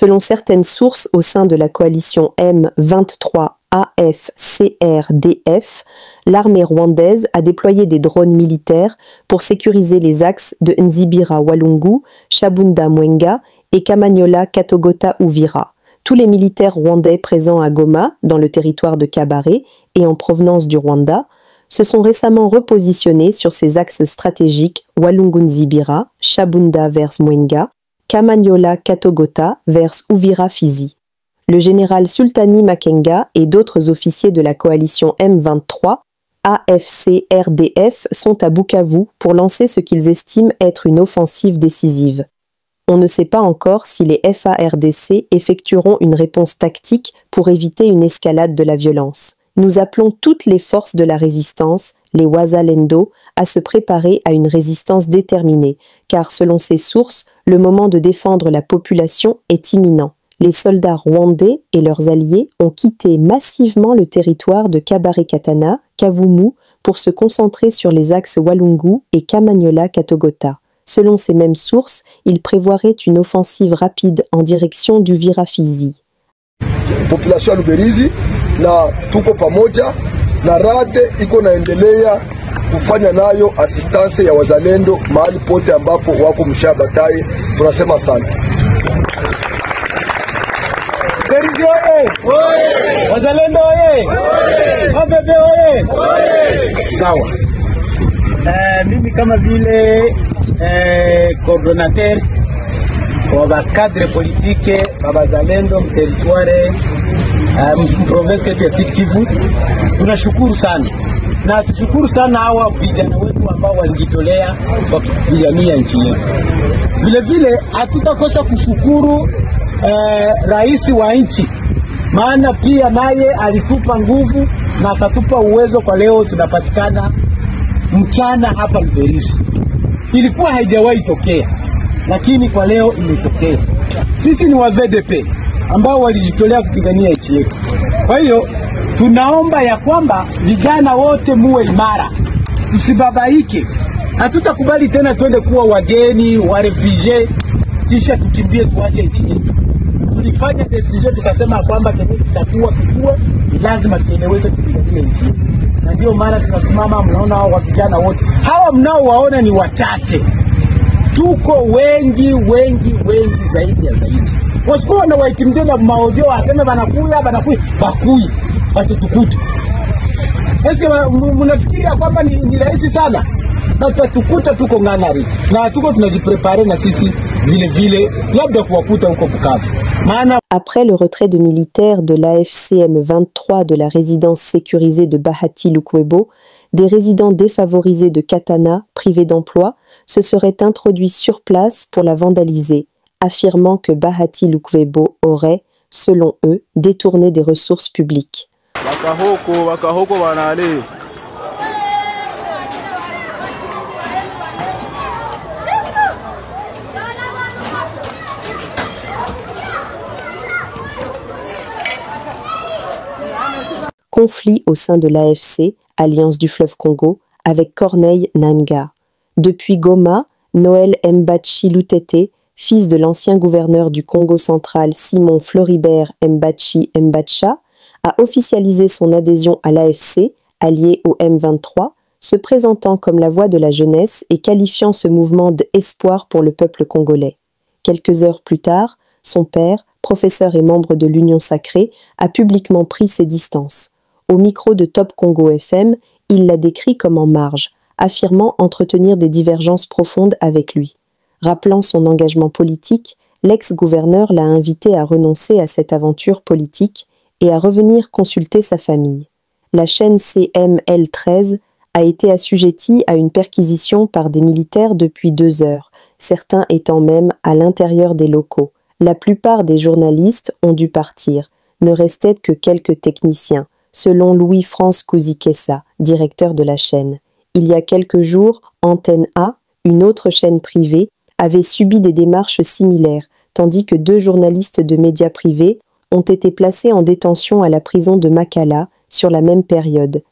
Selon certaines sources au sein de la coalition M23 AFCRDF, l'armée rwandaise a déployé des drones militaires pour sécuriser les axes de Nzibira Walungu, Shabunda Mwenga et Kamanyola Katogota Uvira. Tous les militaires rwandais présents à Goma, dans le territoire de Kabare et en provenance du Rwanda, se sont récemment repositionnés sur ces axes stratégiques Walungu Nzibira, Shabunda vers Mwenga, Kamanyola Katogota vers Uvira Fizi. Le général Sultani Makenga et d'autres officiers de la coalition M23 AFCRDF sont à Bukavu pour lancer ce qu'ils estiment être une offensive décisive. On ne sait pas encore si les FARDC effectueront une réponse tactique pour éviter une escalade de la violence. Nous appelons toutes les forces de la résistance, les Wazalendo, à se préparer à une résistance déterminée, car selon ces sources, le moment de défendre la population est imminent. Les soldats rwandais et leurs alliés ont quitté massivement le territoire de Kabare-Katana, Kavumu, pour se concentrer sur les axes Walungu et Kamanyola-Katogota. Selon ces mêmes sources, ils prévoiraient une offensive rapide en direction d'Uvira Fizi. Population Luberizi na tuko pamoja na rade iko naendelea kufanya nayo assistance ya wazalendo mahali pote ambapo wako mshabatai. Tunasema asante. Berizi oye! Wazalendo oye! Mabebe oye! Sawa. Mimi kama vile coordonnateur wa cadre politique wa wazalendo territoire province ya Sud Kivu, tunashukuru sana na tushukuru sana hawa vijana wetu ambao walijitolea kwa kupigania nchi yetu. Vile vile hatutakosa kushukuru rais wa nchi, maana pia naye alitupa nguvu na akatupa uwezo. Kwa leo tunapatikana mchana hapa Luberizi. Ilikuwa haijawahi tokea, lakini kwa leo imetokea. Sisi ni wa VDP ambao walijitolea kupigania nchi yetu. Kwa hiyo tunaomba ya kwamba vijana wote muwe imara, tusibabaike. Hatutakubali tena twende kuwa wageni wa refugee kisha tukimbie tuache nchi yetu. Tulifanya decision tukasema kwamba kile kitakuwa kikue, ni lazima kieleweke kupigania nchi yetu. Na ndio maana tunasimama. Mnaona hao vijana wote hawa mnaowaona ni wachache, tuko wengi zaidi ya zaidi. Wasikuwa na waitimde na maojo aseme banakuya bakui batutukuta. Eske mnafikiria kwamba ni rahisi sana? Na tutatukuta tuko ngangari na tuko tunajiprepare na sisi vile labda kuwakuta huko Bukavu. Après le retrait de militaires de l'AFCM 23 de la résidence sécurisée de Bahati Lukwebo, des résidents défavorisés de Katana, privés d'emploi, se seraient introduits sur place pour la vandaliser, affirmant que Bahati Lukwebo aurait, selon eux, détourné des ressources publiques. Conflit au sein de l'AFC, Alliance du fleuve Congo, avec Corneille Nangaa. Depuis Goma, Noël Mbachi Lutete, fils de l'ancien gouverneur du Congo central Simon Floribert Mbachi Mbacha, a officialisé son adhésion à l'AFC, allié au M23, se présentant comme la voix de la jeunesse et qualifiant ce mouvement d'espoir pour le peuple congolais. Quelques heures plus tard, son père, professeur et membre de l'Union sacrée, a publiquement pris ses distances. Au micro de Top Congo FM, il l'a décrit comme en marge, affirmant entretenir des divergences profondes avec lui. Rappelant son engagement politique, l'ex-gouverneur l'a invité à renoncer à cette aventure politique et à revenir consulter sa famille. La chaîne CML13 a été assujettie à une perquisition par des militaires depuis 2 heures, certains étant même à l'intérieur des locaux. La plupart des journalistes ont dû partir, ne restaient que quelques techniciens, selon Louis-France Kouzikessa, directeur de la chaîne. Il y a quelques jours, Antenne A, une autre chaîne privée, avait subi des démarches similaires, tandis que 2 journalistes de médias privés ont été placés en détention à la prison de Makala sur la même période.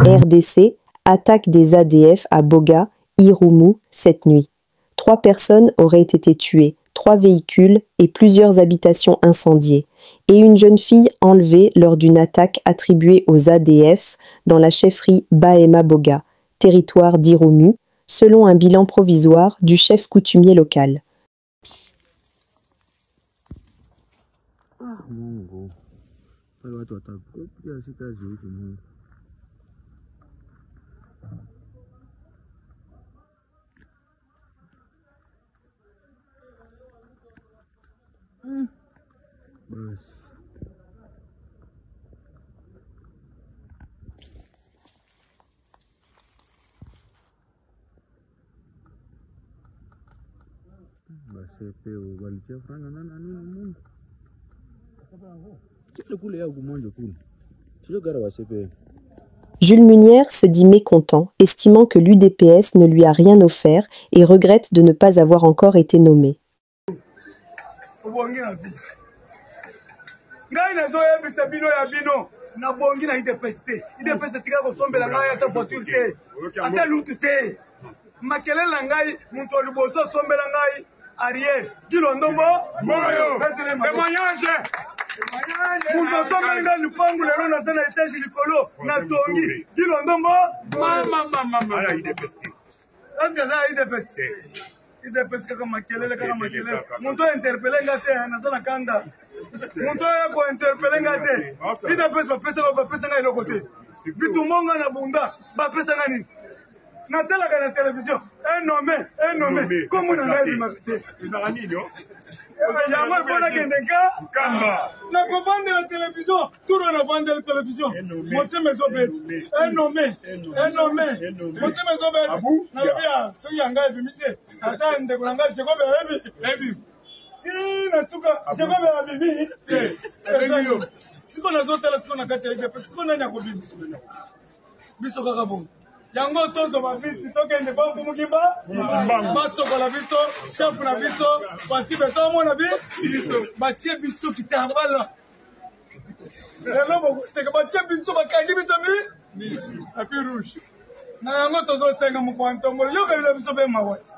RDC, attaque des ADF à Boga, Irumu, cette nuit. 3 personnes auraient été tuées, 3 véhicules et plusieurs habitations incendiées, et une jeune fille enlevée lors d'une attaque attribuée aux ADF dans la chefferie Bahema Boga, territoire d'Irumu, selon un bilan provisoire du chef coutumier local. Jules Munière se dit mécontent, estimant que l'UDPS ne lui a rien offert et regrette de ne pas avoir encore été nommé. Natalaka na télévision, un nommé, comme on a dit marqué. Yango kona kendeka kamba. Na kopande la télévision, tout na vendre la télévision. Monte mezo bet. Un nommé. Monte mezo bet. Na bia, so yanga bimite. Ata ndeko nanga seko bebi. Ti na tuka, seko bebi. Ezenyo. Siko na zotela siko na kati ya siko na nyako bibi. Biso kaka bon. Yango tozo mabisi tokende bangu mukimba basoko la biso chef na biso bati beto mona bi batie biso kitambala lelo bo seka batie biso bakangi biso bi api rouge na yango tozo senga mukwanto mo yo kabila biso be mawati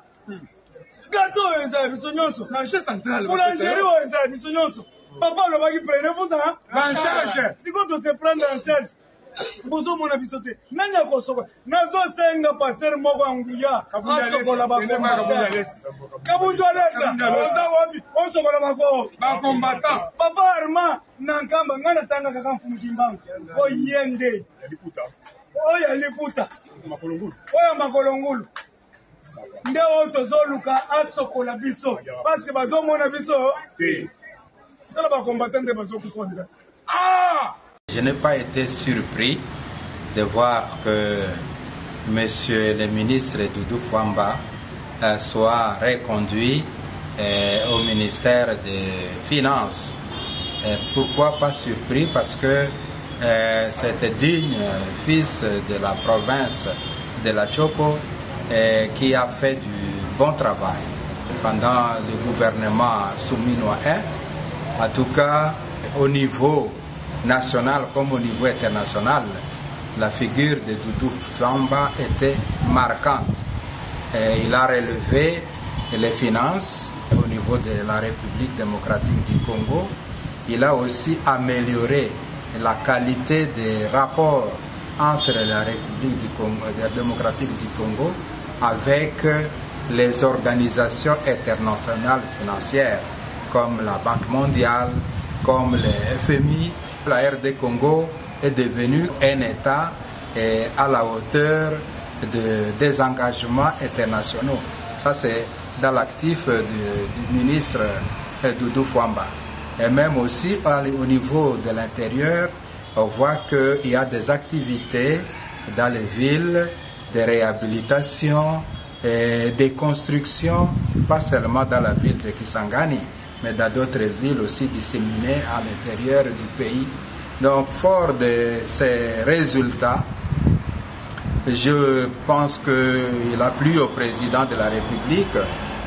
gato eza biso nyonso na chez central boulangerie eza biso nyonso papa lo baki prenez-vous en charge siko to se prendre en charge bozo mona bisote nanya kosoko nazo senga pasteur moko anguya asokola kabunjalesa oza wapi osokola bako ba combattant papa arma nankamba ngana tanga kaka mfumukimbangu oyende oya liputa makolongulu nde otozoluka asokola biso parce bazomona biso tala ba combattant de bazokufonza Je n'ai pas été surpris de voir que Monsieur le ministre Doudou Fwamba soit reconduit au ministère des Finances. Pourquoi pas surpris? Parce que c'était digne fils de la province de la Tchoko qui a fait du bon travail pendant le gouvernement Souminoa 1. En tout cas, au niveau national comme au niveau international, la figure de Doudou Fwamba était marquante. Il a relevé les finances au niveau de la République démocratique du Congo. Il a aussi amélioré la qualité des rapports entre la République du Congo, démocratique du Congo avec les organisations internationales financières comme la Banque mondiale, comme le FMI. La RD Congo est devenue un État à la hauteur des engagements internationaux. Ça, c'est dans l'actif du ministre Doudou Fwamba. Et même aussi au niveau de l'intérieur, on voit qu'il y a des activités dans les villes, des réhabilitations, des constructions, pas seulement dans la ville de Kisangani, mais dans d'autres villes aussi disséminées à l'intérieur du pays. Donc, fort de ces résultats, je pense qu'il a plu au président de la République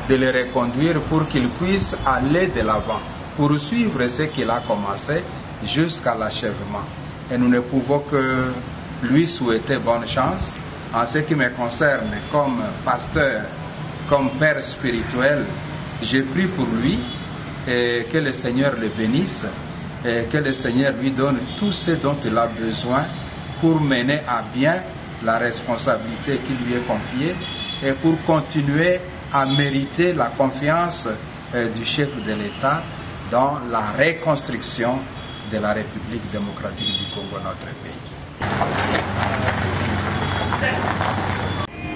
de le reconduire pour qu'il puisse aller de l'avant, poursuivre ce qu'il a commencé jusqu'à l'achèvement. Et nous ne pouvons que lui souhaiter bonne chance. En ce qui me concerne, comme pasteur, comme père spirituel, je prie pour lui et que le Seigneur le bénisse et que le Seigneur lui donne tout ce dont il a besoin pour mener à bien la responsabilité qui lui est confiée et pour continuer à mériter la confiance du chef de l'État dans la reconstruction de la République démocratique du Congo, notre pays.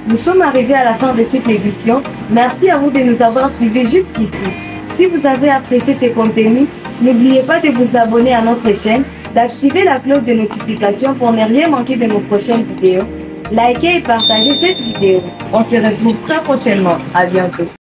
Nous sommes arrivés à la fin de cette édition. Merci à vous de nous avoir suivis jusqu'ici. Si vous avez apprécié ces contenus, n'oubliez pas de vous abonner à notre chaîne, d'activer la cloche de notification pour ne rien manquer de nos prochaines vidéos. Likez et partagez cette vidéo. On se retrouve très prochainement. À bientôt.